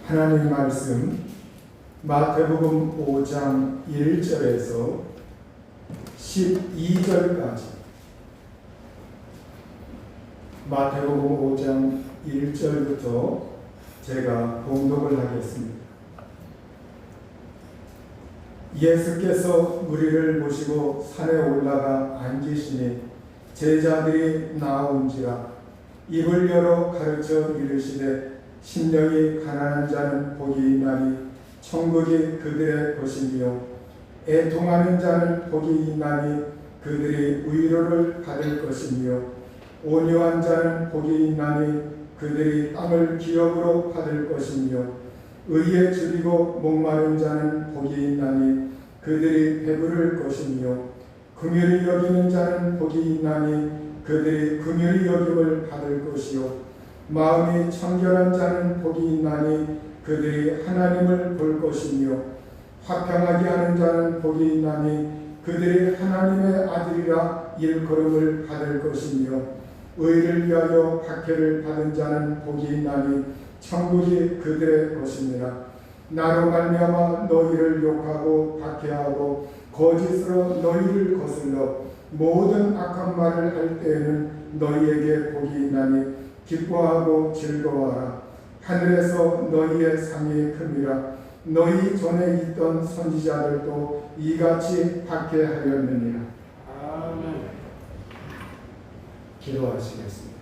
하나님 말씀 마태복음 5장 1절에서 12절까지 마태복음 5장 1절부터 제가 봉독을 하겠습니다. 예수께서 무리를 모시고 산에 올라가 앉으시니 제자들이 나온지라 입을 열어 가르쳐 이르시되 심령이 가난한 자는 복이 있나니 천국이 그들의 것이며 애통하는 자는 복이 있나니 그들이 위로를 받을 것이며 온유한 자는 복이 있나니 그들이 땅을 기업으로 받을 것이며 의에 줄이고 목마른 자는 복이 있나니 그들이 배부를 것이며 긍휼히 여기는 자는 복이 있나니 그들이 긍휼히 여김을 받을 것이요 마음이 청결한 자는 복이 있나니 그들이 하나님을 볼 것이며 화평하게 하는 자는 복이 있나니 그들이 하나님의 아들이라 일컬음을 받을 것이며 의를 위하여 박해를 받은 자는 복이 있나니 천국이 그들의 것이니라. 나로 말미암아 너희를 욕하고 박해하고 거짓으로 너희를 거슬러 모든 악한 말을 할 때에는 너희에게 복이 있나니 기뻐하고 즐거워하라. 하늘에서 너희의 상이 큽니다. 너희 전에 있던 선지자들도 이같이 박해하였느니라. 아멘. 기도하시겠습니다.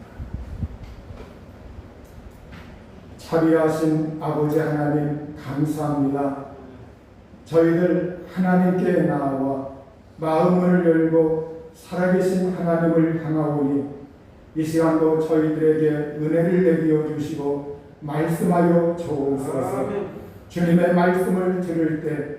자비하신 아버지 하나님 감사합니다. 저희들 하나님께 나와 마음을 열고 살아계신 하나님을 향하오니 이 시간도 저희들에게 은혜를 내려 주시고 말씀하여 주옵소서. 주님의 말씀을 들을 때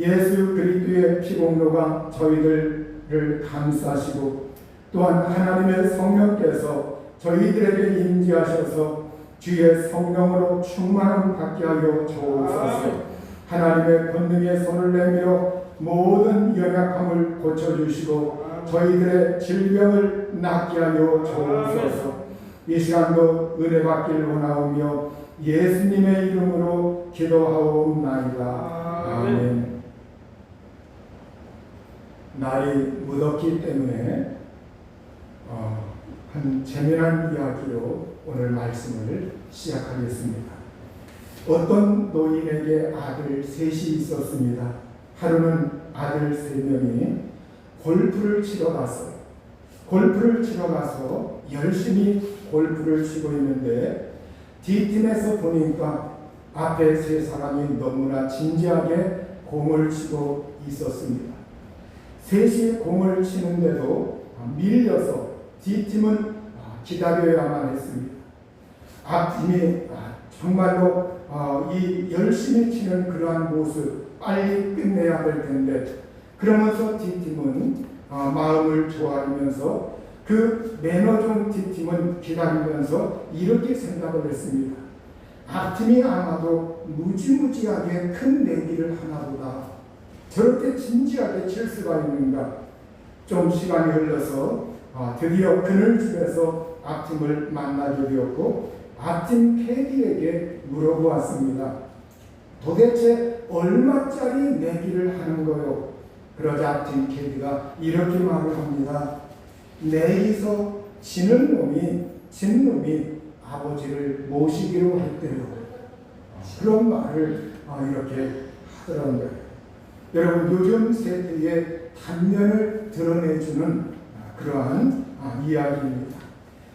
예수 그리스도의 피공로가 저희들을 감싸시고 또한 하나님의 성령께서 저희들에게 임재하셔서 주의 성령으로 충만함 받게 하여 주옵소서. 하나님의 권능의 손을 내밀어 모든 연약함을 고쳐주시고 저희들의 질병을 낫게 하여 주옵소서. 이 시간도 은혜 받기를 원하오며 예수님의 이름으로 기도하옵나이다. 아멘. 날이 무덥기 때문에 한 재미난 이야기로 오늘 말씀을 시작하겠습니다. 어떤 노인에게 아들 셋이 있었습니다. 하루는 아들 3명이 골프를 치러 갔어요. 골프를 치러 가서 열심히 골프를 치고 있는데 D팀에서 보니까 앞에 3사람이 너무나 진지하게 공을 치고 있었습니다. 셋이 공을 치는데도 밀려서 D팀은 기다려야만 했습니다. 앞팀이 정말로 이 열심히 치는 그러한 모습 빨리 끝내야 될 텐데 그러면서 D팀은 마음을 조아리면서 그 매너 좋은 D팀은 기다리면서 이렇게 생각을 했습니다. 앞팀이 아마도 무지무지하게 큰 내기를 하나보다 저렇게 진지하게 칠 수가 있는가. 좀 시간이 흘러서 드디어 그늘집에서 앞팀을 만나게 되었고 앞팀 캐디에게 물어보았습니다. 도대체 얼마짜리 내기를 하는 거요? 그러자 앞팀 캐디가 이렇게 말을 합니다. 내기서 진 놈이 아버지를 모시기로 했대요. 그런 말을 이렇게 하더라고요. 여러분 요즘 세대의 단면을 드러내주는 그러한 이야기입니다.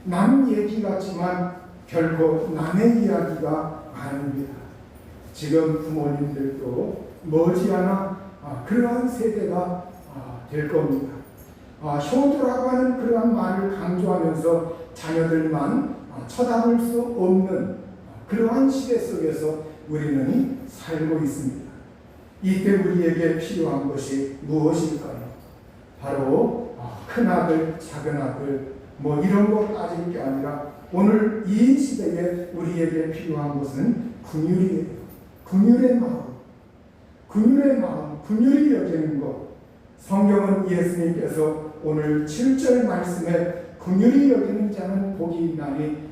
남 얘기 같지만 결코 남의 이야기가 아닙니다. 지금 부모님들도 머지않아 그러한 세대가 될 겁니다. 효도라고 하는 그러한 말을 강조하면서 자녀들만 쳐다볼 수 없는 그러한 시대 속에서 우리는 살고 있습니다. 이때 우리에게 필요한 것이 무엇일까요? 바로 큰아들, 작은아들 이런 거 따질 게 아니라 오늘 이 시대에 우리에게 필요한 것은 긍휼이에요. 긍휼의 마음, 긍휼히 여기는 것. 성경은 예수님께서 오늘 7절 말씀에 긍휼히 여기는 자는 복이 있나니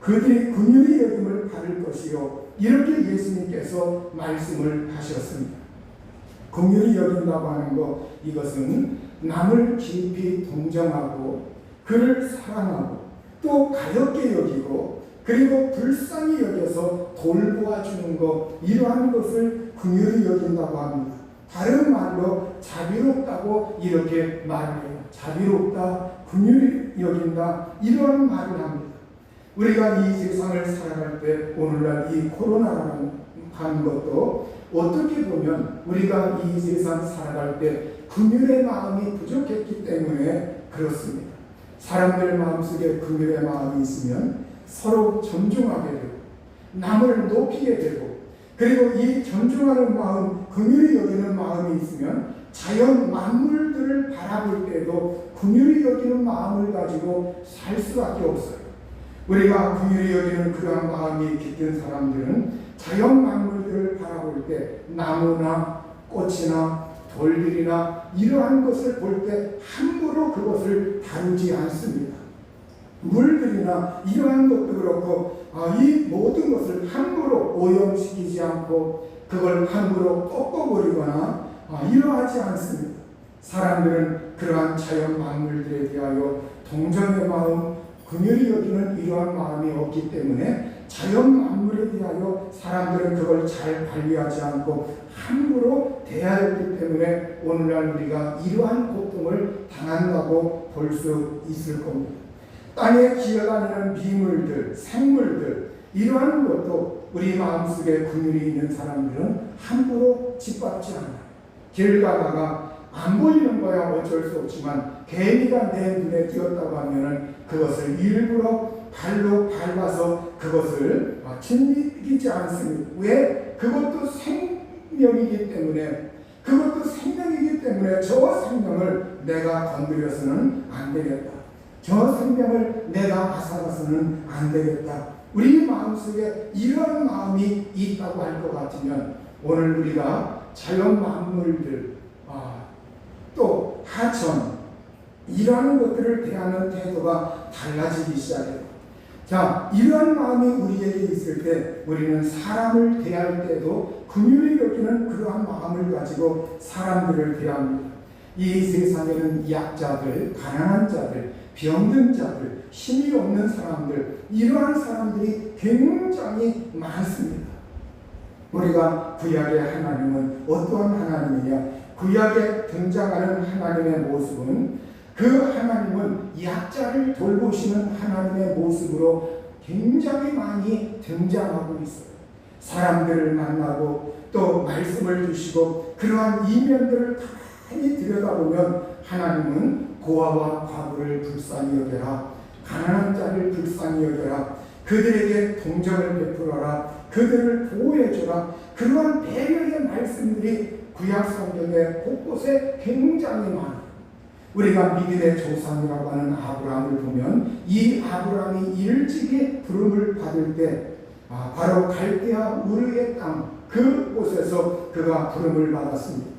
그들이 긍휼히 여김을 받을 것이요. 이렇게 예수님께서 말씀을 하셨습니다. 긍휼히 여긴다고 하는 것, 이것은 남을 깊이 동정하고 그를 사랑하고 또 가볍게 여기고 그리고 불쌍히 여겨서 돌보아주는 것, 이러한 것을 긍휼히 여긴다고 합니다. 다른 말로 자비롭다고 이렇게 말해요. 자비롭다, 긍휼히 여긴다, 이러한 말을 합니다. 우리가 이 세상을 살아갈 때 오늘날 이 코로나라는 것도 어떻게 보면 우리가 이 세상 살아갈 때 긍휼의 마음이 부족했기 때문에 그렇습니다. 사람들 마음속에 긍휼의 마음이 있으면 서로 존중하게 되고 남을 높이게 되고, 그리고 이 존중하는 마음, 긍휼히 여기는 마음이 있으면 자연 만물들을 바라볼 때도 긍휼히 여기는 마음을 가지고 살 수밖에 없어요. 우리가 긍휼히 여기는 그러한 마음이 깃든 사람들은 자연 만물들을 바라볼 때 나무나 꽃이나 돌들이나 이러한 것을 볼 때 함부로 그것을 다루지 않습니다. 물들이나 이러한 것도 그렇고 이 모든 것을 함부로 오염시키지 않고 그걸 함부로 꺾어버리거나 이러하지 않습니다. 사람들은 그러한 자연 만물들에 대하여 동정의 마음, 긍휼히 여기는 이러한 마음이 없기 때문에 자연 만물에 대하여 사람들은 그걸 잘 관리하지 않고 함부로 대하였기 때문에 오늘날 우리가 이러한 고통을 당한다고 볼 수 있을 겁니다. 땅에 기어다니는 비물들, 생물들, 이러한 것도 우리 마음속에 긍휼이 있는 사람들은 함부로 짓밟지 않아요. 길 가다가 안 보이는 거야 어쩔 수 없지만 개미가 내 눈에 띄었다고 하면은 그것을 일부러 발로 밟아서 그것을 짓이지 않습니다. 왜? 그것도 생명이기 때문에, 그것도 생명이기 때문에 저 생명을 내가 건드려서는 안 되겠다. 저 생명을 내가 앗아가서는 안 되겠다. 우리 마음속에 이런 마음이 있다고 할 것 같으면 오늘 우리가 자연 만물들, 또 하천, 이러한 것들을 대하는 태도가 달라지기 시작해요. 자, 이러한 마음이 우리에게 있을 때 우리는 사람을 대할 때도 긍휼히 여기는 그러한 마음을 가지고 사람들을 대합니다. 이 세상에는 약자들, 가난한 자들, 병든 자들, 힘이 없는 사람들, 이러한 사람들이 굉장히 많습니다. 우리가 구약의 하나님은 어떠한 하나님이냐? 구약에 등장하는 하나님의 모습은 그 하나님은 약자를 돌보시는 하나님의 모습으로 굉장히 많이 등장하고 있어요. 사람들을 만나고 또 말씀을 주시고 그러한 이면들을 많이 들여다보면 하나님은 고아와 과부를 불쌍히 여겨라, 가난한 자를 불쌍히 여겨라, 그들에게 동정을 베풀어라, 그들을 보호해줘라, 그러한 배려의 말씀들이 구약 성경의 곳곳에 굉장히 많아요. 우리가 믿음의 조상이라고 하는 아브라함을 보면 이 아브라함이 일찍이 부름을 받을 때 바로 갈대아 우르의 땅 그곳에서 그가 부름을 받았습니다.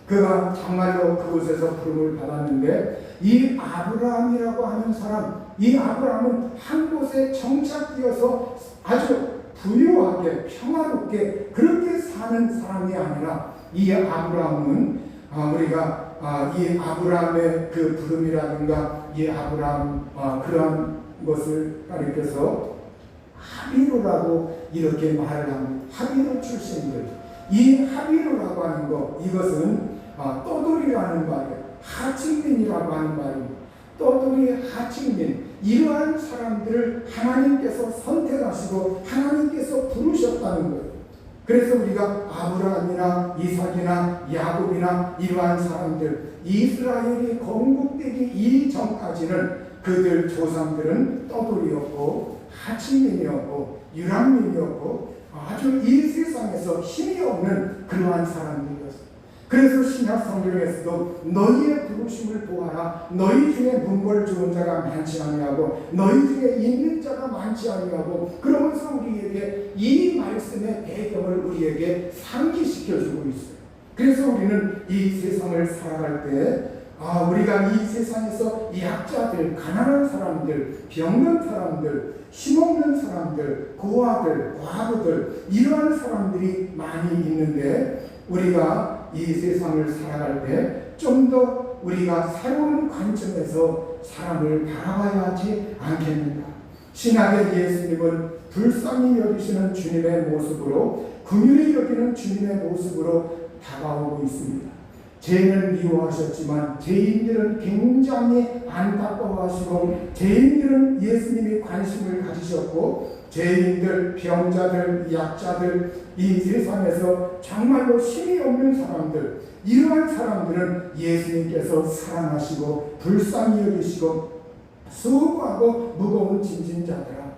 그가 정말로 그곳에서 부름을 받았는데 이 아브라함이라고 하는 사람, 이 아브라함은 한 곳에 정착되어서 아주 부유하게 평화롭게 그렇게 사는 사람이 아니라 이 아브라함은 우리가 이 아브라함의 그 부름이라든가 이 아브라함 그러한 것을 가리켜서 하비루라고 이렇게 말을 합니다. 하비루 출신들, 이 하비루라고 하는 것, 이것은 떠돌이라는 말이에요. 하층민이라고 하는 말입니다. 떠돌이 하층민, 이러한 사람들을 하나님께서 선택하시고 하나님께서 부르셨다는 거예요. 그래서 우리가 아브라함이나 이삭이나 야곱이나 이러한 사람들, 이스라엘이 건국되기 이전까지는 그들 조상들은 떠돌이였고 하층민이었고 유랑민이었고 아주 이 세상에서 힘이 없는 그러한 사람들이었어요. 그래서 신약 성경에서도 너희의 부르심을 보아라, 너희 중에 문벌 좋은 자가 많지 아니하고 너희 중에 있는 자가 많지 아니하고, 그러면서 우리에게 이 말씀의 배경을 우리에게 상기시켜주고 있어요. 그래서 우리는 이 세상을 살아갈 때 우리가 이 세상에서 약자들, 가난한 사람들, 병든 사람들, 힘없는 사람들, 고아들, 과부들, 이러한 사람들이 많이 있는데 우리가 이 세상을 살아갈 때 좀 더 우리가 새로운 관점에서 사람을 바라봐야 하지 않겠는가. 신약의 예수님은 불쌍히 여기시는 주님의 모습으로, 긍휼히 여기는 주님의 모습으로 다가오고 있습니다. 죄인을 미워하셨지만 죄인들은 굉장히 안타까워하시고, 죄인들은 예수님이 관심을 가지셨고, 죄인들, 병자들, 약자들, 이 세상에서 정말로 힘이 없는 사람들, 이러한 사람들은 예수님께서 사랑하시고 불쌍히 여기시고, 수고하고 무거운 짐진 자들아,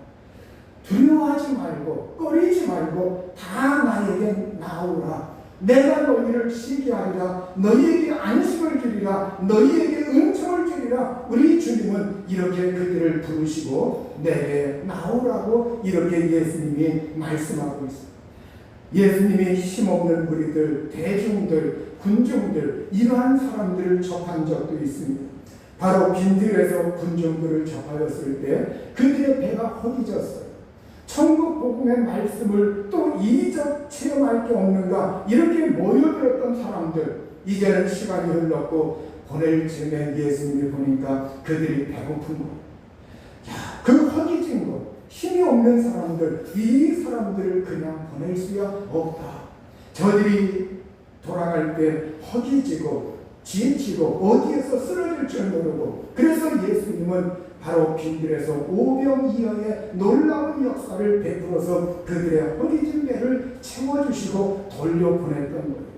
두려워하지 말고 꺼리지 말고 다 나에게 나오라. 내가 너희를 쉬게 하리라. 너희에게 안식을 주리라. 너희에게 은총을 주리라. 우리 주님은 이렇게 그들을 부르시고 내게 나오라고 이렇게 예수님이 말씀하고 있습니다. 예수님이 힘없는 무리들, 대중들, 군중들, 이러한 사람들을 접한 적도 있습니다. 바로 빈들에서 군중들을 접하였을 때 그들의 배가 허기졌어요. 천국 복음의 말씀을 또 이적 체험할 게 없는가, 이렇게 모여들었던 사람들, 이제는 시간이 흘렀고 보낼 즈음에 예수님이 보니까 그들이 배고픈 것, 그 허기진 것, 힘이 없는 사람들, 이 사람들을 그냥 보낼 수야 없다. 저들이 돌아갈 때 허기지고 지치고 어디에서 쓰러질 줄 모르고, 그래서 예수님은 바로 빈들에서 오병이어의 놀라운 역사를 베풀어서 그들의 허기진 배를 채워주시고 돌려보냈던 거예요.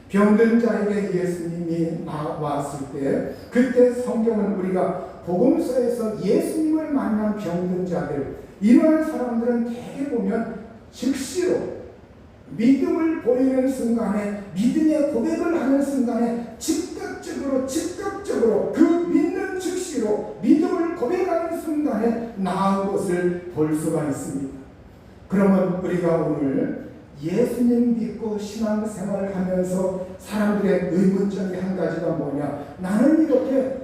병든 자에게 예수님이 나왔을 때, 그때 성경은 우리가 복음서에서 예수님을 만난 병든 자들, 이러한 사람들은 대개 보면 즉시로 믿음을 보이는 순간에, 믿음의 고백을 하는 순간에 즉각적으로 그 믿는 즉시로 믿음을 고백하는 순간에 나은 것을 볼 수가 있습니다. 그러면 우리가 오늘 예수님 믿고 신앙생활을 하면서 사람들의 의문점이 한 가지가 뭐냐, 나는 이렇게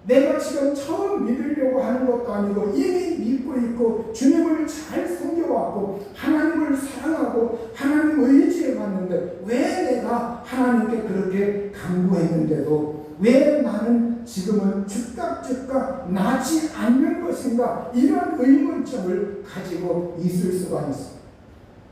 내가 지금 처음 믿으려고 하는 것도 아니고 이미 믿고 있고 주님을 잘 섬겨왔고 하나님을 사랑하고 하나님 의지해 봤는데 왜 내가 하나님께 그렇게 간구했는데도 왜 나는 지금은 즉각 나지 않는 것인가, 이런 의문점을 가지고 있을 수가 있습니다.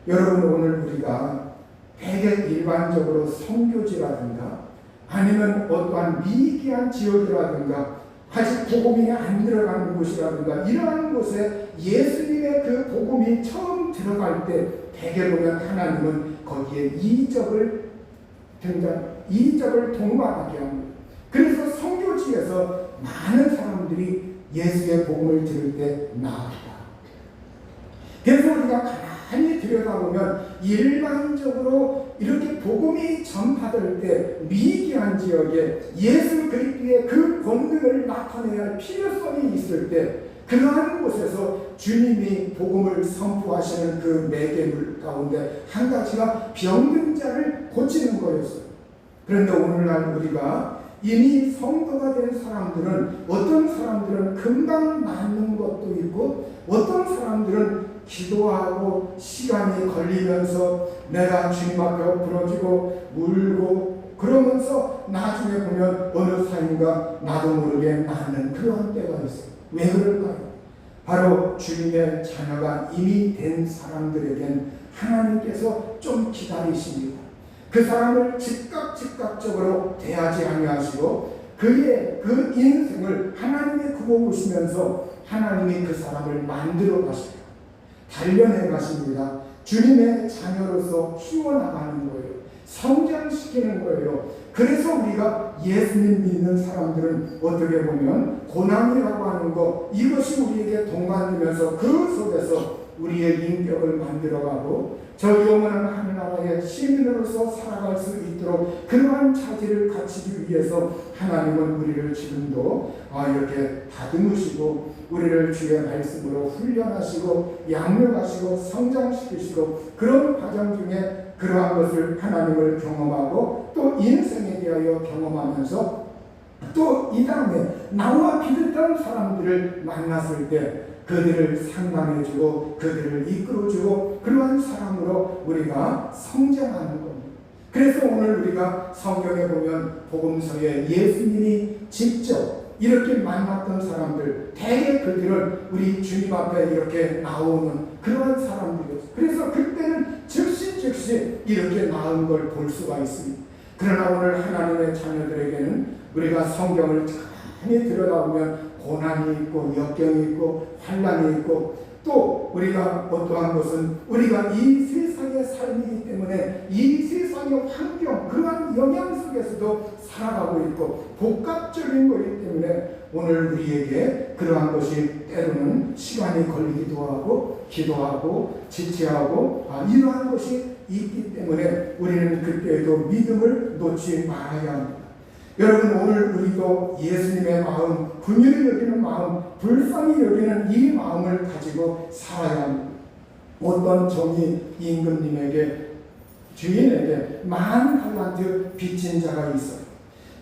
여러분, 오늘 우리가 대개 일반적으로 선교지라든가 아니면 어떠한 미개한 지역이라든가 아직 복음이 안 들어가는 곳이라든가 이러한 곳에 예수님의 그 복음이 처음 들어갈 때 대개 보면 하나님은 거기에 이적을 동반하게 합니다. 그래서 선교지에서 많은 사람들이 예수의 복음을 들을 때 나옵니다. 그래서 우리가 가만히 들여다보면 일반적으로 이렇게 복음이 전파될 때 미개한 지역에 예수 그리스도의 그 권능을 나타내야 할 필요성이 있을 때 그러한 곳에서 주님이 복음을 선포하시는 그 매개물 가운데 한 가지가 병든 자를 고치는 거였어요. 그런데 오늘날 우리가 이미 성도가 된 사람들은, 어떤 사람들은 금방 낫는 것도 있고 어떤 사람들은 기도하고 시간이 걸리면서 내가 주님 앞에 엎드러지고 울고 그러면서 나중에 보면 어느 사이인가 나도 모르게 낫는 그런 때가 있어요. 왜 그럴까요? 바로 주님의 자녀가 이미 된 사람들에겐 하나님께서 좀 기다리십니다. 그 사람을 즉각적으로 대하지 아니하시고 그의 그 인생을 하나님의 두고 보시면서 하나님이 그 사람을 만들어 가십니다. 단련해 가십니다. 주님의 자녀로서 키워나가는 거예요. 성장시키는 거예요. 그래서 우리가 예수님 믿는 사람들은 어떻게 보면 고난이라고 하는 것, 이것이 우리에게 동반되면서 그 속에서 우리의 인격을 만들어가고 저 영원한 하늘나라의 시민으로서 살아갈 수 있도록 그러한 차질을 갖추기 위해서 하나님은 우리를 지금도 이렇게 다듬으시고 우리를 주의 말씀으로 훈련하시고 양육하시고 성장시키시고 그런 과정 중에 그러한 것을 하나님을 경험하고 또 인생에 대하여 경험하면서 또 이 다음에 나와 비슷한 사람들을 만났을 때 그들을 상담해주고 그들을 이끌어주고 그러한 사람으로 우리가 성장하는 겁니다. 그래서 오늘 우리가 성경에 보면 복음서에 예수님이 직접 이렇게 만났던 사람들, 대개 그들은 우리 주님 앞에 이렇게 나오는 그러한 사람들이었어요. 그래서 그때는 즉시 이렇게 나은 걸 볼 수가 있습니다. 그러나 오늘 하나님의 자녀들에게는 우리가 성경을 많이 들여다보면 고난이 있고 역경이 있고 환난이 있고 또 우리가 어떠한 것은 우리가 이 세상의 삶이기 때문에 이 세상의 환경 그러한 영향 속에서도 살아가고 있고 복합적인 거기 때문에 오늘 우리에게 그러한 것이 때로는 시간이 걸리기도 하고 기도하고 지체하고 이러한 것이 있기 때문에 우리는 그때에도 믿음을 놓지 말아야 합니다. 여러분 오늘 우리도 예수님의 마음, 긍휼히 여기는 마음, 불쌍히 여기는 이 마음을 가지고 살아야 합니다. 어떤 종이 임금님에게 주인에게 10,000달란트 빚진 자가 있어요.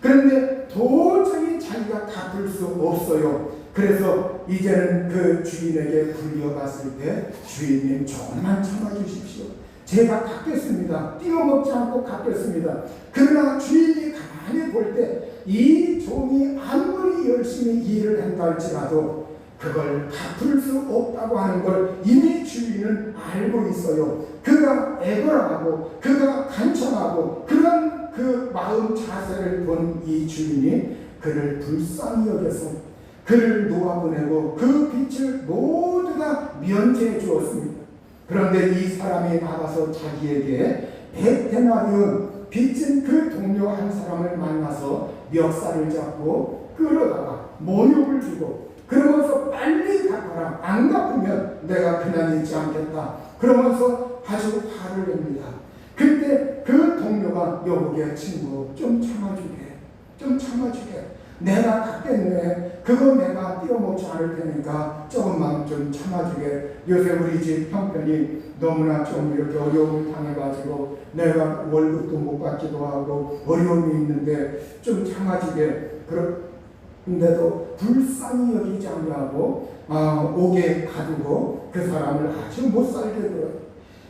그런데 도저히 자기가 갚을 수 없어요. 그래서 이제는 그 주인에게 불려갔을 때 주인님 조금만 참아주십시오. 제가 갚겠습니다. 띄어먹지 않고 갚겠습니다. 그러나 주인이 가만히 볼 때 이 종이 아무리 열심히 일을 한다 할지라도 그걸 갚을 수 없다고 하는 걸 이미 주인은 알고 있어요. 그가 애걸하고 그가 간청하고 그런 그 마음 자세를 본 이 주인이 그를 불쌍히 여겨서 그를 놓아보내고 그 빚을 모두 다 면제해 주었습니다. 그런데 이 사람이 나가서 자기에게 100데나리온 빚진 그 동료 한 사람을 만나서 멱살을 잡고 끌어다가 모욕을 주고 그러면서 빨리 갚아라. 안 갚으면 내가 그냥 있지 않겠다. 그러면서 아주 화를 냅니다. 그때 그 동료가 여보게 친구 좀 참아주게. 내가 갚겠네. 그거 내가 띄어먹지 않을 테니까 조금만 좀 참아주게. 요새 우리 집 형편이 너무나 좀 이렇게 어려움을 당해가지고 내가 월급도 못 받기도 하고 어려움이 있는데 좀 참아주게. 그런데도 불쌍히 여기지 아니하고 옥에 가두고 그 사람을 아주 못 살게 들어요.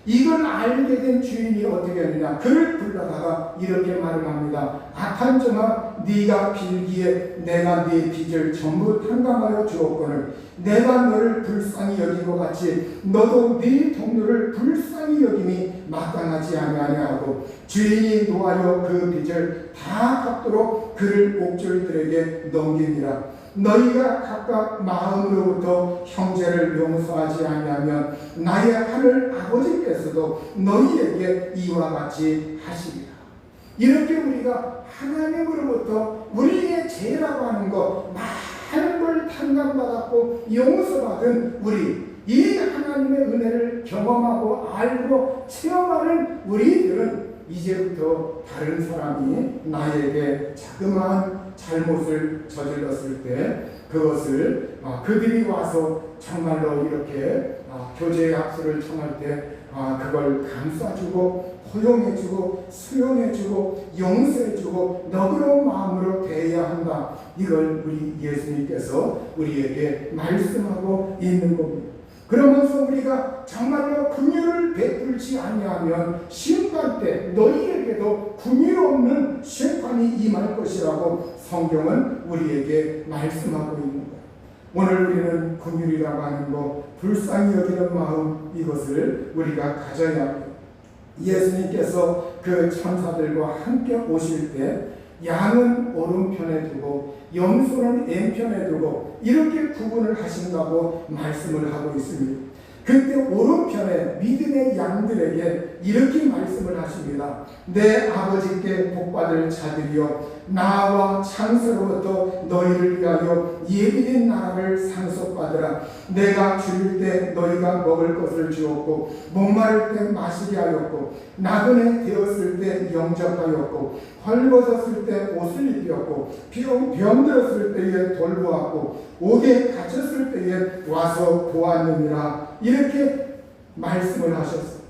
이걸 알게 된 주인이 어떻게 했느냐. 그를 불러다가 이렇게 말을 합니다. 악한 종아 네가 빌기에 내가 네 빚을 전부 탕감하여 주었거늘 내가 너를 불쌍히 여기고 같이 너도 네 동료를 불쌍히 여김이 마땅하지 아니하냐고 주인이 노하여 그 빚을 다 갚도록 그를 옥졸들에게 넘기니라. 너희가 각각 마음으로부터 형제를 용서하지 아니하면 나의 하늘 아버지께서도 너희에게 이와 같이 하시리라. 이렇게 우리가 하나님으로부터 우리의 죄라고 하는 것 많은 걸 탕감받았고 용서받은 우리 이 하나님의 은혜를 경험하고 알고 체험하는 우리들은 이제부터 다른 사람이 나에게 자그마한 잘못을 저질렀을 때 그것을 그들이 와서 정말로 이렇게 교제 약속을 청할 때 그걸 감싸주고 포용해주고 수용해주고 용서해주고 너그러운 마음으로 대해야 한다. 이걸 우리 예수님께서 우리에게 말씀하고 있는 겁니다. 그러면서 우리가 정말로 긍휼을 베풀지 아니하면 심판 때 너희에게도 긍휼 없는 심판이 임할 것이라고 성경은 우리에게 말씀하고 있는 거예요. 오늘 우리는 긍휼이라고 하는 것, 불쌍히 여기는 마음, 이것을 우리가 가져야 합니다. 예수님께서 그 천사들과 함께 오실 때 양은 오른편에 두고 염소는 왼편에 두고 이렇게 구분을 하신다고 말씀을 하고 있습니다. 그때 오른편에 믿음의 양들에게 이렇게 말씀을 하십니다. 내 아버지께 복받을 자들이여 나와 창세로부터 너희를 위하여 예비된 나라를 상속받으라. 내가 줄일 때 너희가 먹을 것을 주었고 목마를 때 마시게 하였고 나그네 되었을 때 영접하였고 헐벗었을 때 옷을 입혔고 병들었을 때에 돌보았고 옥에 갇혔을 때에 와서 보았느니라. 이렇게 말씀을 하셨어요.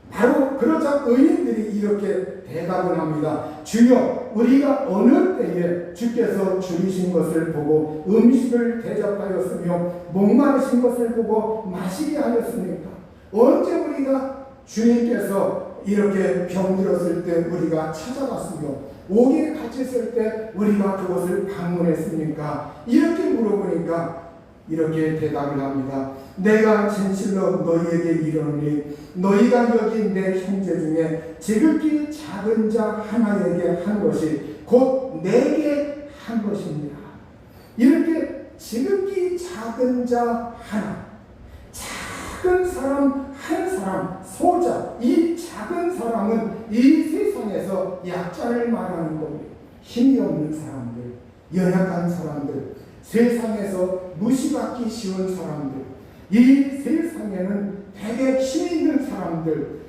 바로 그러자 그러자 의인들이 이렇게 대답을 합니다. 주여, 우리가 어느 때에 주께서 줄이신 것을 보고 음식을 대접하였으며 목마르신 것을 보고 마시게 하였습니까? 언제 우리가 주님께서 이렇게 병들었을 때 우리가 찾아갔으며 옥에 갇혔을 때 우리가 그것을 방문했습니까? 이렇게 물어보니까 이렇게 대답을 합니다. 내가 진실로 너희에게 이르노니 너희가 여기 내 형제 중에 지극히 작은 자 하나에게 한 것이 곧 내게 한 것입니다. 이렇게 지극히 작은 자 하나, 작은 사람 한 사람, 소자, 이 작은 사람은 이 세상에서 약자를 말하는 겁니다. 힘이 없는 사람들, 연약한 사람들, 세상에서 무시받기 쉬운 사람들, 이 세상에는 되게 힘 있는 사람들,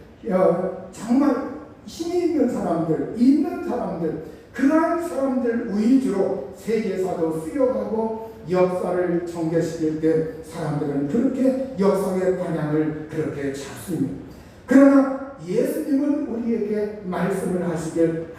정말 힘이 있는 사람들, 있는 사람들, 그러한 사람들 위주로 세계사도 쓰여가고 역사를 전개시킬 때 사람들은 그렇게 역사의 방향을 그렇게 잡습니다. 그러나 예수님은 우리에게 말씀을 하시길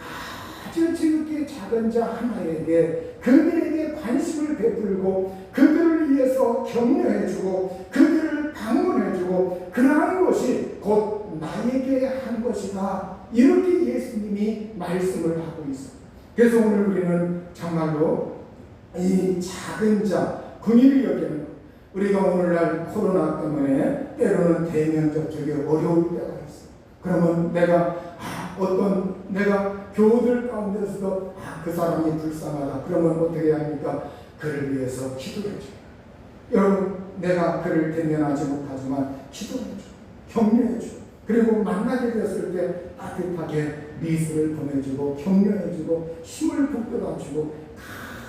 아주 지극히 작은 자 하나에게 그들에게 관심을 베풀고 그들을 위해서 격려해주고 그들을 방문해주고 그러한 것이 곧 나에게 한 것이다. 이렇게 예수님이 말씀을 하고 있습니다. 그래서 오늘 우리는 정말로 이 작은 자, 긍휼히 여기는 우리가 오늘날 코로나 때문에 때로는 대면 접촉이 어려울 때가 있어요. 그러면 내가 교우들 가운데서도 그 사람이 불쌍하다. 그러면 어떻게 합니까? 그를 위해서 기도해줘요. 여러분, 내가 그를 대면하지 못하지만 기도해줘, 격려해줘. 그리고 만나게 되었을 때 따뜻하게 미소를 보내주고 격려해주고 힘을 북돋아주고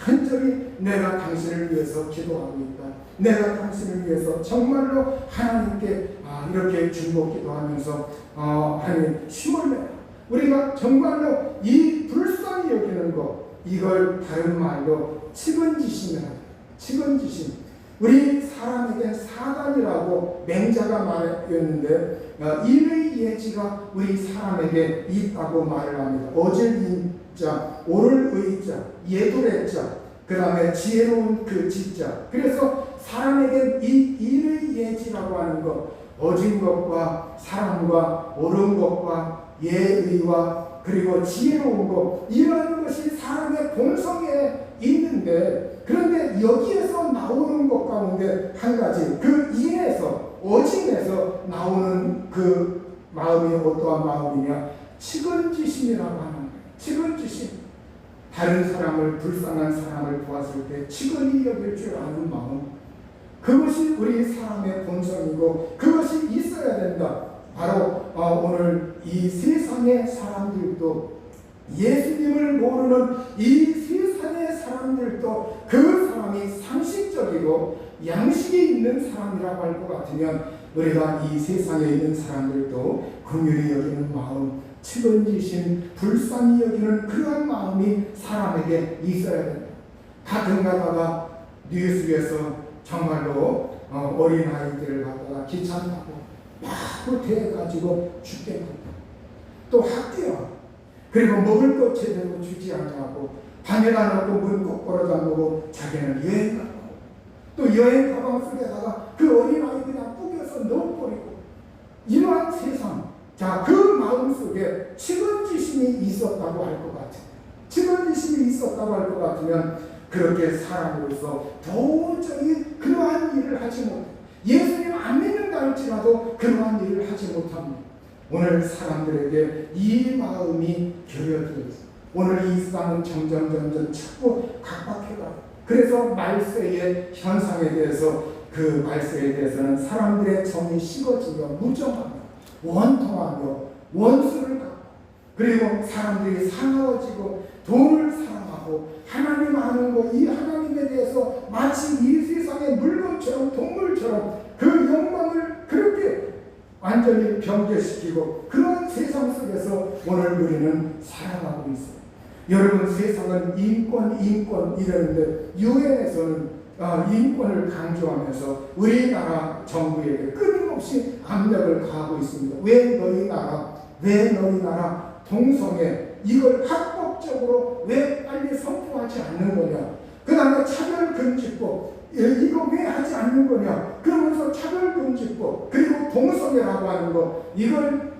간절히 내가 당신을 위해서 기도하고 있다. 내가 당신을 위해서 정말로 하나님께 이렇게 중보기도 하면서 하나님 힘을 내라. 우리가 정말로 이 불쌍히 여기는 것, 이걸 다른 말로 측은지심이라고 해요. 측은지심. 우리 사람에게 사단이라고 맹자가 말했는데 인의 예지가 우리 사람에게 있다고 말을 합니다. 어질 인자, 오를 의자, 예돌의 자, 그 다음에 지혜로운 그 지자. 그래서 사람에게 이 인의 예지라고 하는 것, 어진 것과 사람과 옳은 것과 예의와 그리고 지혜로운 것, 이런 것이 사람의 본성에 있는데, 그런데 여기에서 나오는 것 가운데 한 가지, 그 인에서 어진에서 나오는 그 마음이 어떠한 마음이냐? 측은지심이라고 하는 거예요. 측은지심. 다른 사람을, 불쌍한 사람을 보았을 때 측은히 여길 줄 아는 마음, 그것이 우리 사람의 본성이고 그것이 있어야 된다. 바로 오늘 이 세상의 사람들도, 예수님을 모르는 이 세상의 사람들도 그 사람이 상식적이고 양식이 있는 사람이라고 할 것 같으면 우리가 이 세상에 있는 사람들도 긍휼히 여기는 마음, 측은지심, 불쌍히 여기는 그러한 마음이 사람에게 있어야 된다. 가끔 가다가 뉴스에서 정말로 어린아이들을 갖다가 기차 타고 막 대가지고 죽겠다. 또 학대야. 그리고 먹을 것 제대로 주지 않냐고 방에다 놓고 문 거꾸로 잠그고 자기는 여행 가고 또 여행 가방 속에다가 그 어린아이 그냥 뿌겨서 넣어버리고, 이러한 세상. 자, 그 마음속에 측은지심이 있었다고 할 것 같아요. 측은지심이 있었다고 할 것 같으면 그렇게 사람으로서 도저히 그러한 일을 하지 못해. 예수님 안 믿는다 할지라도 그러한 일을 하지 못합니다. 오늘 사람들에게 이 마음이 교여되어 있어요. 오늘 이 세상은 점점 자꾸 각박해가요. 그래서 말세의 현상에 대해서, 그 말세에 대해서는 사람들의 정이 식어지며 무정하며 원통하며 원수를 갖고, 그리고 사람들이 사나워지고 돈을 사랑하고 하나님 아는 거, 이 하나님에 대해서 마치 이 세상의 물건처럼 동물처럼 그 영광을 그렇게 완전히 변개시키고, 그런 세상 속에서 오늘 우리는 살아가고 있어요. 여러분, 세상은 인권 이러는데 유엔에서는 인권을 강조하면서 우리나라 정부에게 끊임없이 압력을 가하고 있습니다. 왜 너희 나라 왜 너희 나라 동성애 이걸 합법적으로 왜 빨리 선포하지 않는 거냐? 그 다음에 차별금지법 이거 왜 하지 않는 거냐? 그러면서 차별금지법 그리고 동성애라고 하는 거 이걸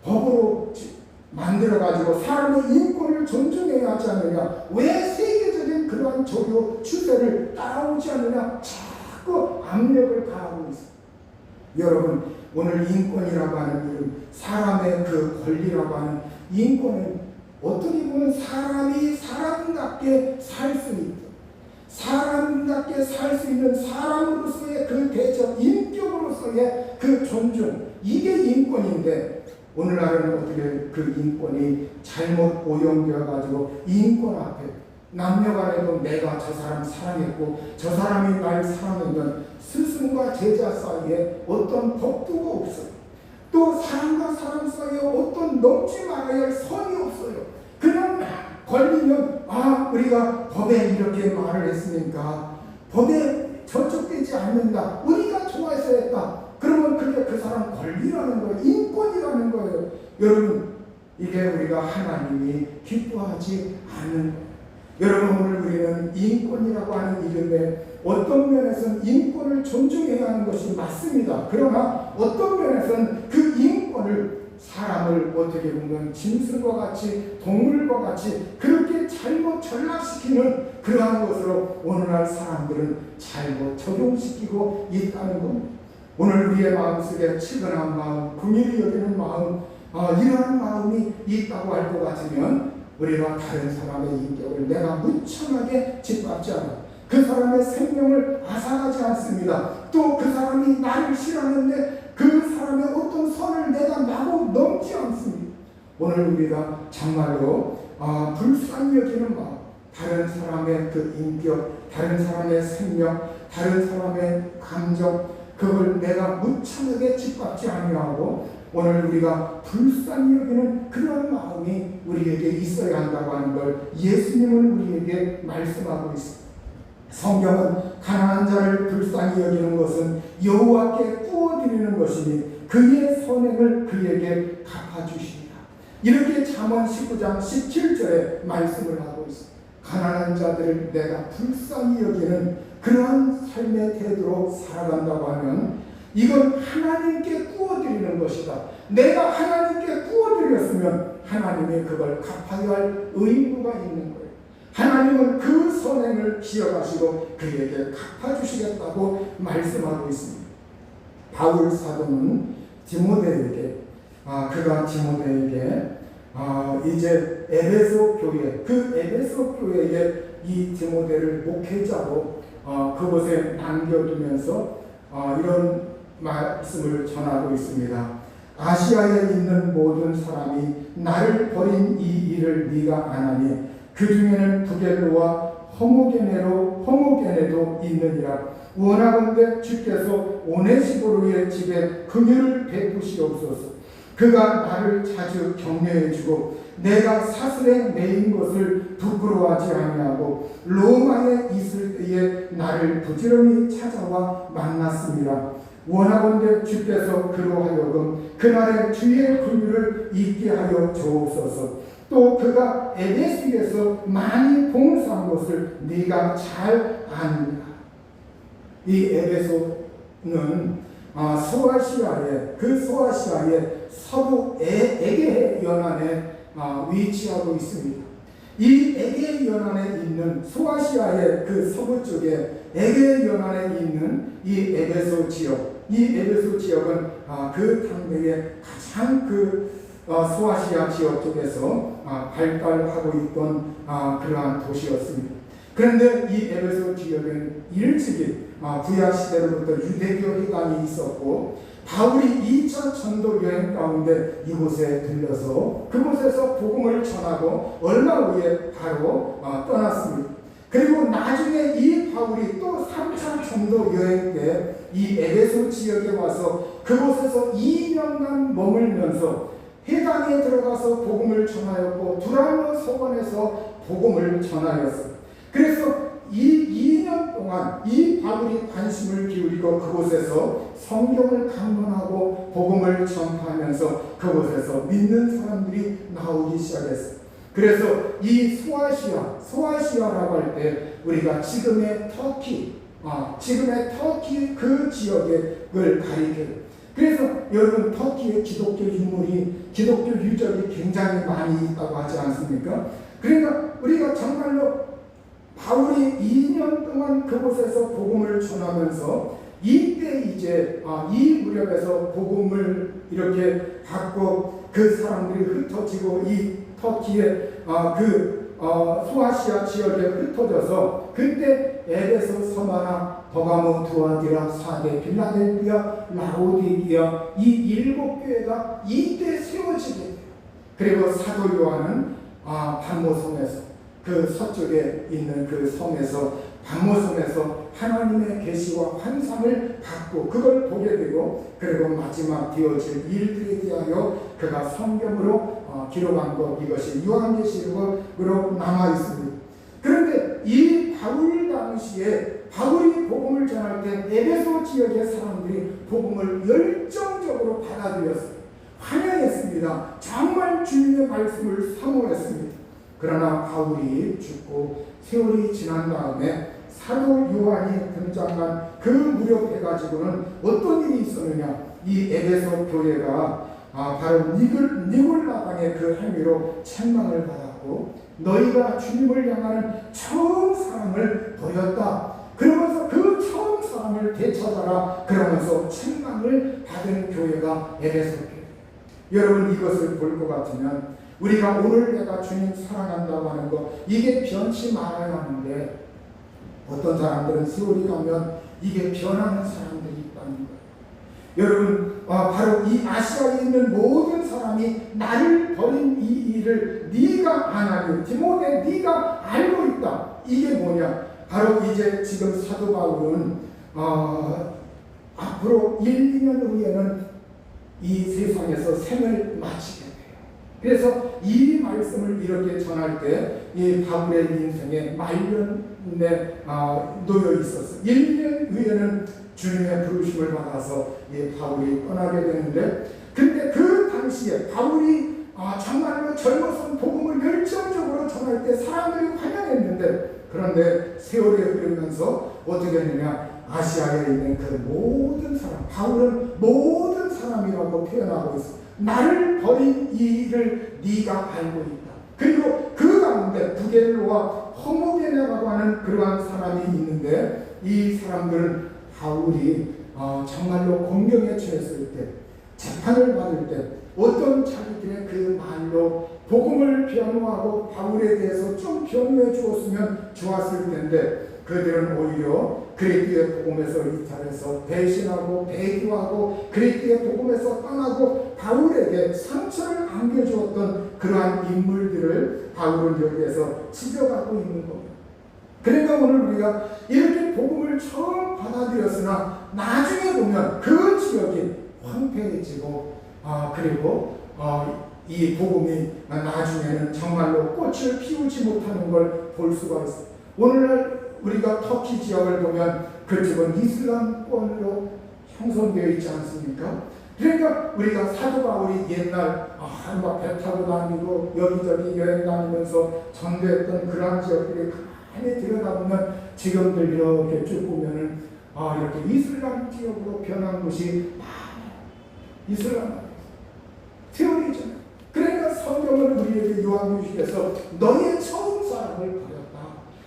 법으로 만들어가지고 사람의 인권을 존중해야 하지 않느냐? 왜 세계적인 그러한 조교 추세를 따라오지 않느냐? 자꾸 압력을 가하고 있습니다. 여러분, 오늘 인권이라고 하는 이름, 사람의 그 권리라고 하는 인권은 어떻게 보면 사람이 사람답게 살 수 있다. 사람답게 살 수 있는 사람으로서의 그 대접, 인격으로서의 그 존중, 이게 인권인데 오늘날에는 어떻게 그 인권이 잘못 오용되어 가지고 인권 앞에 남녀간에도 내가 저 사람 사랑했고 저 사람이 날 사랑했던 스승과 제자 사이에 어떤 법도가 없어요. 또 사람과 사람 사이에 어떤 넘지 말아야 할 선이 없어요. 그냥 걸리면 우리가 법에 이렇게 말을 했으니까 법에 저촉되지 않는다. 우리가 좋아해서 했다. 그러면 그게 그 사람 권리라는 거예요. 인권이라는 거예요. 여러분, 이게 우리가 하나님이 기뻐하지 않는 거예요. 여러분, 오늘 우리는 인권이라고 하는 이름에 어떤 면에서는 인권을 존중해야 하는 것이 맞습니다. 그러나 어떤 면에서는 그 인권을 사람을 어떻게 보면 짐승과 같이 동물과 같이 그렇게 잘못 전락시키는 그러한 것으로 오늘날 사람들은 잘못 적용시키고 있다는 겁니다. 오늘 우리의 마음속에 치근한 마음, 긍휼히 여기는 마음, 이러한 마음이 있다고 할 것 같으면 우리가 다른 사람의 인격을 내가 무참하게 짓밟지 않아. 그 사람의 생명을 앗아가지 않습니다. 또 그 사람이 나를 싫어하는데 그 사람의 어떤 선을 내가 마구 넘지 않습니다. 오늘 우리가 정말로 불쌍히 여기는 마음, 다른 사람의 그 인격, 다른 사람의 생명, 다른 사람의 감정, 그걸 내가 무참하게 짓밟지 아니하고 오늘 우리가 불쌍히 여기는 그런 마음이 우리에게 있어야 한다고 하는 걸 예수님은 우리에게 말씀하고 있습니다. 성경은 가난한 자를 불쌍히 여기는 것은 여호와께 구워드리는 것이니 그의 선행을 그에게 갚아주시리라. 이렇게 잠언 19장 17절에 말씀을 하고 있습니다. 가난한 자들을 내가 불쌍히 여기는 그러한 삶의 태도로 살아간다고 하면 이건 하나님께 구워드리는 것이다. 내가 하나님께 구워드렸으면 하나님이 그걸 갚아야 할 의무가 있는 거예요. 하나님은 그 선행을 기억하시고 그에게 갚아주시겠다고 말씀하고 있습니다. 바울 사도는 디모데에게 그가 디모데에게 이제 에베소 교회, 그 에베소 교회에 이 디모데를 목회자로 그곳에 남겨두면서 이런 말씀을 전하고 있습니다. 아시아에 있는 모든 사람이 나를 버린 이 일을 네가 아나니 그 중에는 부겔로와 호모게네도 있느니라. 원하건대 주께서 오네시보로의 집에 긍휼을 베푸시옵소서. 그가 나를 자주 격려해주고 내가 사슬에 매인 것을 부끄러워하지 아니하고 로마에 있을 때에 나를 부지런히 찾아와 만났습니다. 원하건대 주께서 그로 하여금 그날의 주의 긍휼을 잊게 하여 주옵소서. 또 그가 에베소에서 많이 봉사한 것을 네가 잘 아느니라. 이 에베소는 소아시아의 서부 에게 연안에 위치하고 있습니다. 이 에게 연안에 있는 소아시아의 그 서부 쪽에 에게 연안에 있는 이 에베소 지역, 이 에베소 지역은 그 당대에 가장 소아시아 지역 쪽에서 발달하고 있던 그러한 도시였습니다. 그런데 이 에베소 지역은 일찍이 구약 시대로부터 유대교 회관이 있었고 바울이 2차 전도 여행 가운데 이곳에 들려서 그곳에서 복음을 전하고 얼마 후에 바로 떠났습니다. 그리고 나중에 이 바울이 또 3차 전도 여행 때 이 에베소 지역에 와서 그곳에서 2년간 머물면서 회당에 들어가서 복음을 전하였고 두랄로 서원에서 복음을 전하였습니다. 그래서 이 2년 동안 동안 이 바울이 관심을 기울이고 그곳에서 성경을 강론하고 복음을 전파하면서 그곳에서 믿는 사람들이 나오기 시작했어요. 그래서 이 소아시아라고 할 때 우리가 지금의 터키 그 지역을 가리켜요. 그래서 여러분 터키의 기독교 유적이 굉장히 많이 있다고 하지 않습니까? 그러니까 우리가 정말로 바울이 2년 동안 그곳에서 복음을 전하면서 이때 이제 이 무렵에서 복음을 이렇게 받고 그 사람들이 흩어지고 이 터키의 소아시아 지역에 흩어져서 그때 에베소, 서마나, 버가모, 두아디라, 사데, 빌라델비아, 라오디게아 이 7교회가 이때 세워지게 돼요. 그리고 사도 요한은 반모섬에서 그 서쪽에 있는 그 섬에서 반모섬에서 하나님의 계시와 환상을 받고 그걸 보게 되고 그리고 마지막 되어질 일들에 대하여 그가 성경으로 기록한 것 이것이 요한계시록으로 남아 있습니다. 그런데 이 바울 당시에 바울이 복음을 전할 때 에베소 지역의 사람들이 복음을 열정적으로 받아들였어요. 환영했습니다. 정말 주님의 말씀을 사모했습니다. 그러나 바울이 죽고 세월이 지난 다음에 사도 요한이 등장한 그 무렵해가지고는 어떤 일이 있었느냐? 이 에베소 교회가 바로 니골라당의 그 행위로 책망을 받았고 너희가 주님을 향하는 처음 사랑을 버렸다. 그러면서 그 처음 사랑을 되찾아라. 그러면서 책망을 받은 교회가 에베소 교회. 여러분 이것을 볼 것 같으면 우리가 오늘 내가 주님 사랑한다고 하는 거 이게 변치 말아야 하는데 어떤 사람들은 세월이 가면 이게 변하는 사람들이 있다는 거예요. 여러분 바로 이 아시아에 있는 모든 사람이 나를 버린 이 일을 네가 안 하니 디모데 네가 알고 있다. 이게 뭐냐? 바로 이제 지금 사도 바울은 앞으로 1, 2년 후에는 이 세상에서 생을 마치게 돼요. 그래서 이 말씀을 이렇게 전할 때 이 바울의 인생에 말년에 놓여 있었어요. 1년 후에는 주님의 부르심을 받아서 이 바울이 떠나게 되는데 근데 그 당시에 바울이 정말로 젊어서 복음을 열정적으로 전할 때 사람들이 환영했는데 그런데 세월이 흐르면서 어떻게 했느냐? 아시아에 있는 그 모든 사람, 바울은 모든 사람이라고 표현하고 있어. 나를 버린 이 일을 네가 알고 있다. 그리고 그 가운데 부겔로와 허모게네라고 하는 그러한 사람이 있는데 이 사람들은 바울이 정말로 공경에 처했을 때, 재판을 받을 때 어떤 자기들의 그 말로 복음을 변호하고 바울에 대해서 좀 변호해 주었으면 좋았을 텐데 그들은 오히려 그리스도의 복음에서 이탈해서 배신하고 배교하고 그리스도의 복음에서 떠나고 바울에게 상처를 안겨주었던 그러한 인물들을 바울은 여기에서 지적하고 있는 겁니다. 그러니까 오늘 우리가 이렇게 복음을 처음 받아들였으나 나중에 보면 그 지역이 황폐해지고 그리고 이 복음이 나중에는 정말로 꽃을 피우지 못하는 걸 볼 수가 있어요. 오늘날 우리가 터키 지역을 보면 그쪽은 이슬람권으로 형성되어 있지 않습니까? 그러니까 우리가 사도 바울이 옛날 막 배 타고 다니고 여기저기 여행 다니면서 전도했던 그러한 지역들이 가만히 들여다보면 지금들 이렇게 쭉 보면은 이렇게 이슬람 지역으로 변한 곳이 많아요. 이슬람 테오리잖아요. 그러니까 성경은 우리에게 요한계시록에서 너의 처음 사랑을 버렸다.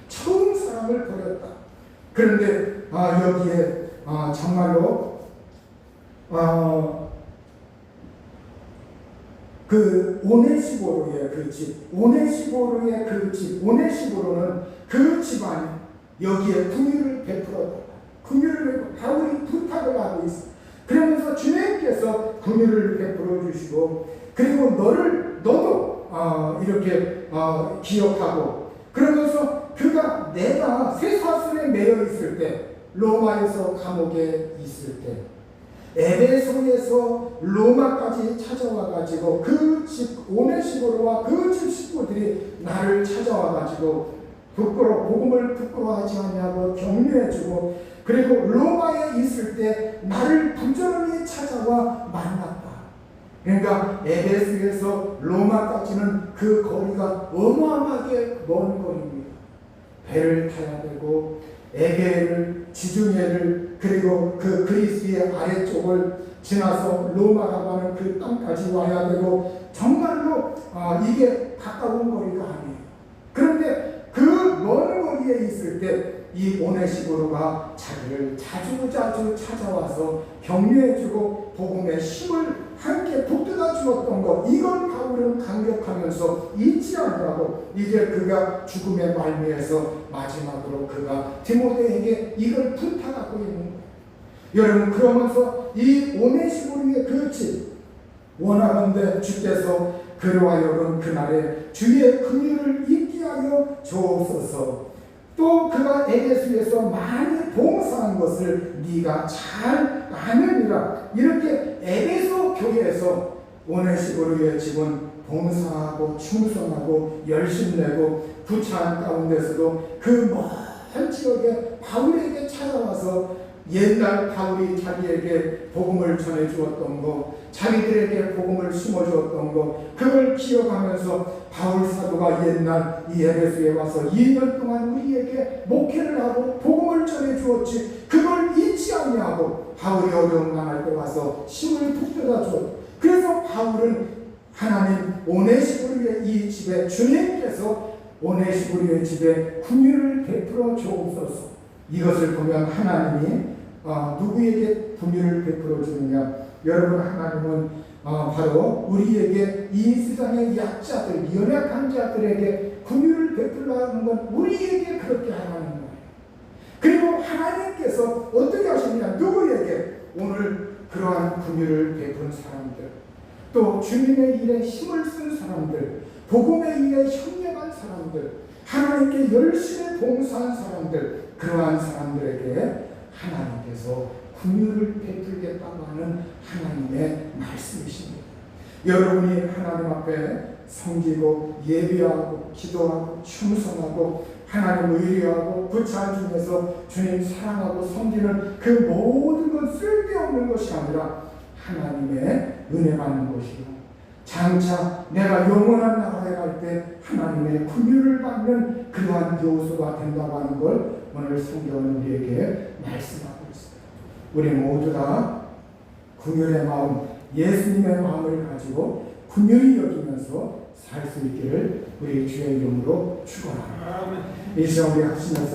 처음 사랑을 버렸다. 그런데 여기에 정말로 그 오네시보로의 그 집, 오네시보로의 그 집, 오네시보로는 그 집안이 여기에 긍휼을 베풀었다. 긍휼을 바울이 부탁을 하고 있어. 그러면서 주님께서 긍휼을 베풀어 주시고 그리고 너도 이렇게 기억하고 그러면서 그가 내가 쇠사슬에 매여 있을 때 로마에서 감옥에 있을 때 에베소에서 로마까지 찾아와 가지고 그 집 오네시보로와 그 집 식구들이 나를 찾아와 가지고 복음을 부끄러워하지 아니하고 격려해주고, 그리고 로마에 있을 때 나를 부지런히 찾아와 만났다. 그러니까 에베소에서 로마까지는 그 거리가 어마어마하게 먼 거리입니다. 배를 타야 되고 에게를, 지중해를, 그리고 그 그리스의 아래쪽을 지나서 로마라고 하는 그 땅까지 와야 되고, 정말로 이게 가까운 거리가 아니에요. 그런데 그 먼 거리에 있을 때 이 오네시보로가 자기를 자주 찾아와서 격려해주고 복음의 힘을 함께 북돋아 주었던 것, 이걸 바울은 강력하면서 잊지 않으라고 이제 그가 죽음의 말미에서 마지막으로 그가 디모데에게 이걸 부탁하고 있는 거예요. 여러분, 그러면서 이 오네시보로의 그 집, 원하건대 주께서 그로 하여금 그날에 주의 긍휼을 잊게 하여 주옵소서. 또 그가 에베소에서 많이 봉사한 것을 네가 잘 아느니라. 이렇게 에베소 교회에서 오네시보로의 집은 봉사하고 충성하고 열심내고 부차한 가운데서도 그 먼 지역에 바울에게 찾아와서 옛날 바울이 자기에게 복음을 전해 주었던 거, 자기들에게 복음을 심어 주었던 거, 그걸 기억하면서 바울 사도가 옛날 이 에베소에 와서 2년 동안 우리에게 목회를 하고 복음을 전해 주었지, 그걸 잊지 아니하고 바울이 어려움 당할 때 와서 힘을 북돋아 줬다. 그래서 바울은 하나님 오네시보로의 이 집에, 주님께서 오네시보로의 집에 긍휼을 베풀어 주옵소서. 이것을 보면 하나님이 누구에게 긍휼을 베풀어 주느냐? 여러분, 하나님은 바로 우리에게, 이 세상의 약자들, 연약한 자들에게 긍휼을 베풀라는 건 우리에게 그렇게 하라는 거예요. 그리고 하나님께서 어떻게 하시느냐? 누구에게? 오늘 그러한 긍휼을 베푼 사람들, 또 주님의 일에 힘을 쓴 사람들, 복음의 일에 협력한 사람들, 하나님께 열심히 봉사한 사람들, 그러한 사람들에게 하나님께서 긍휼을 베풀겠다고 하는 하나님의 말씀이십니다. 여러분이 하나님 앞에 섬기고 예배하고 기도하고 충성하고 하나님 의뢰하고 부차한 중에서 주님 사랑하고 섬기는 그 모든 건 쓸데없는 것이 아니라 하나님의 은혜 받는 것이요, 장차 내가 영원한 나라에 갈 때 하나님의 긍휼을 받는 그러한 요소가 된다고 하는 걸 오늘 성경은 우리에게 말씀하고 있습니다. 우리 모두 다 긍휼의 마음, 예수님의 마음을 가지고 긍휼히 여기면서 살 수 있기를 우리 주의 이름으로 축원합니다. 이 시간 우리 합심해서